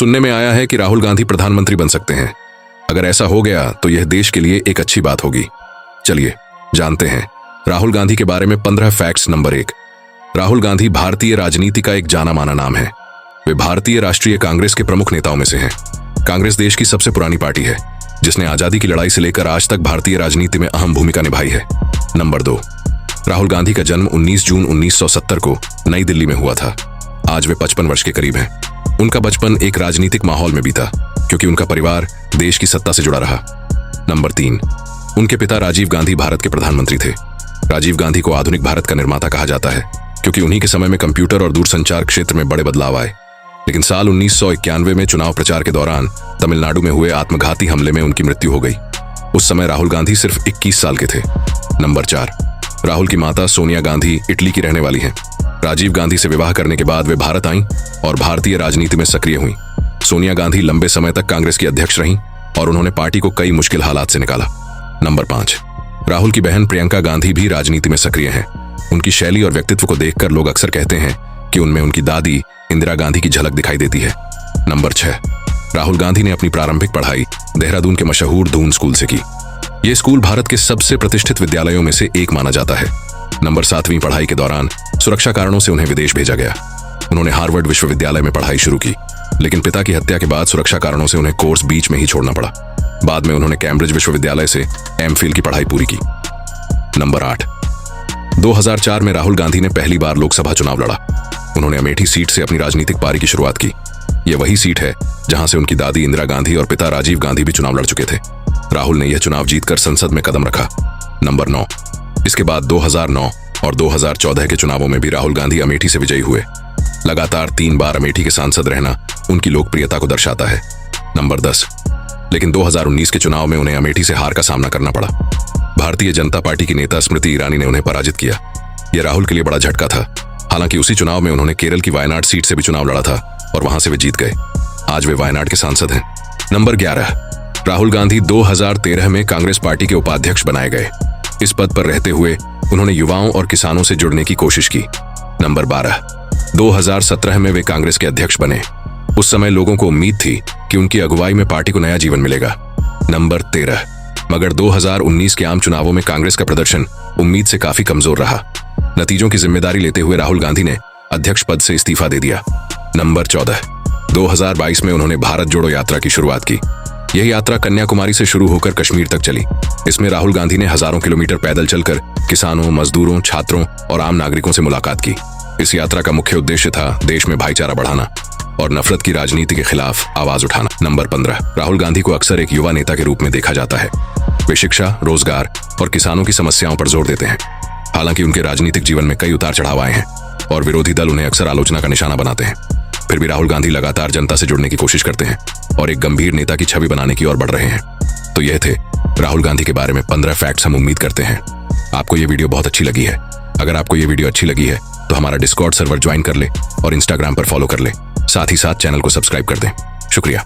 सुनने में आया है कि राहुल गांधी प्रधानमंत्री बन सकते हैं। अगर ऐसा हो गया तो यह देश के लिए एक अच्छी बात होगी। चलिए जानते हैं राहुल गांधी के बारे में 15 फैक्ट्स। नंबर 1, राहुल गांधी भारतीय राजनीति का एक जाना माना नाम है। वे भारतीय राष्ट्रीय कांग्रेस के प्रमुख नेताओं में से हैं। कांग्रेस देश की सबसे पुरानी पार्टी है जिसने आजादी की लड़ाई से लेकर आज तक भारतीय राजनीति में अहम भूमिका निभाई है। नंबर 2, राहुल गांधी का जन्म 19 जून 1970 को नई दिल्ली में हुआ था। आज वे 55 वर्ष के करीब हैं। उनका बचपन एक राजनीतिक माहौल में बीता क्योंकि उनका परिवार देश की सत्ता से जुड़ा रहा। नंबर 3, उनके पिता राजीव गांधी भारत के प्रधानमंत्री थे। राजीव गांधी को आधुनिक भारत का निर्माता कहा जाता है क्योंकि उन्हीं के समय में कंप्यूटर और दूरसंचार क्षेत्र में बड़े बदलाव आए। लेकिन साल 1991 में चुनाव प्रचार के दौरान तमिलनाडु में हुए आत्मघाती हमले में उनकी मृत्यु हो गई। उस समय राहुल गांधी सिर्फ 21 साल के थे। नंबर 4, राहुल की माता सोनिया गांधी इटली की रहने वाली हैं। राजीव गांधी से विवाह करने के बाद वे भारत आईं और भारतीय राजनीति में सक्रिय हुईं। सोनिया गांधी लंबे समय तक कांग्रेस की अध्यक्ष रहीं और उन्होंने पार्टी को कई मुश्किल हालात से निकाला। नंबर 5, राहुल की बहन प्रियंका गांधी भी राजनीति में सक्रिय हैं। उनकी शैली और व्यक्तित्व को देखकर लोग अक्सर कहते हैं कि उनमें उनकी दादी इंदिरा गांधी की झलक दिखाई देती है। नंबर 6, राहुल गांधी ने अपनी प्रारंभिक पढ़ाई देहरादून के मशहूर दून स्कूल से की। यह स्कूल भारत के सबसे प्रतिष्ठित विद्यालयों में से एक माना जाता है। नंबर 7वीं पढ़ाई के दौरान सुरक्षा कारणों से उन्हें विदेश भेजा गया। उन्होंने हार्वर्ड विश्वविद्यालय में पढ़ाई शुरू की, लेकिन पिता की हत्या के बाद सुरक्षा कारणों से उन्हें कोर्स बीच में ही छोड़ना पड़ा। बाद में उन्होंने कैम्ब्रिज विश्वविद्यालय से एमफिल की पढ़ाई पूरी की। नंबर 8, 2004 में राहुल गांधी ने पहली बार लोकसभा चुनाव लड़ा। उन्होंने अमेठी सीट से अपनी राजनीतिक पारी की शुरुआत की। यह वही सीट है जहां से उनकी दादी इंदिरा गांधी और पिता राजीव गांधी भी चुनाव लड़ चुके थे। राहुल ने यह चुनाव जीतकर संसद में कदम रखा। नंबर 9, इसके बाद 2009 और 2014 के चुनावों में भी राहुल गांधी अमेठी से विजयी हुए। लगातार 3 बार अमेठी के सांसद रहना उनकी लोकप्रियता को दर्शाता है। नंबर 10, लेकिन 2019 के चुनाव में उन्हें अमेठी से हार का सामना करना पड़ा। भारतीय जनता पार्टी की नेता स्मृति ईरानी ने उन्हें पराजित किया। यह राहुल के लिए बड़ा झटका था। हालांकि उसी चुनाव में उन्होंने केरल की वायनाड सीट से भी चुनाव लड़ा था और वहां से वे जीत गए। आज वे वायनाड के सांसद हैं। नंबर 11, राहुल गांधी 2013 में कांग्रेस पार्टी के उपाध्यक्ष बनाए गए। इस पद पर रहते हुए उन्होंने युवाओं और किसानों से जुड़ने की कोशिश की। नंबर 12, 2017 में वे कांग्रेस के अध्यक्ष बने। उस समय लोगों को उम्मीद थी कि उनकी अगुवाई में पार्टी को नया जीवन मिलेगा। नंबर 13, मगर 2019 के आम चुनावों में कांग्रेस का प्रदर्शन उम्मीद से काफी कमजोर रहा। नतीजों की जिम्मेदारी लेते हुए राहुल गांधी ने अध्यक्ष पद से इस्तीफा दे दिया। नंबर 14, 2022 में उन्होंने भारत जोड़ो यात्रा की शुरुआत की। यह यात्रा कन्याकुमारी से शुरू होकर कश्मीर तक चली। इसमें राहुल गांधी ने हजारों किलोमीटर पैदल चलकर किसानों, मजदूरों, छात्रों और आम नागरिकों से मुलाकात की। इस यात्रा का मुख्य उद्देश्य था देश में भाईचारा बढ़ाना और नफरत की राजनीति के खिलाफ आवाज उठाना। नंबर 15, राहुल गांधी को अक्सर एक युवा नेता के रूप में देखा जाता है। वे शिक्षा, रोजगार और किसानों की समस्याओं पर जोर देते हैं। हालांकि उनके राजनीतिक जीवन में कई उतार चढ़ाव आए हैं और विरोधी दल उन्हें अक्सर आलोचना का निशाना बनाते हैं। फिर भी राहुल गांधी लगातार जनता से जुड़ने की कोशिश करते हैं और एक गंभीर नेता की छवि बनाने की ओर बढ़ रहे हैं। तो यह थे राहुल गांधी के बारे में 15 फैक्ट्स। हम उम्मीद करते हैं आपको ये वीडियो बहुत अच्छी लगी है। अगर आपको ये वीडियो अच्छी लगी है तो हमारा डिस्कॉर्ड सर्वर ज्वाइन कर ले और इंस्टाग्राम पर फॉलो कर ले। साथ ही साथ चैनल को सब्सक्राइब कर दें। शुक्रिया।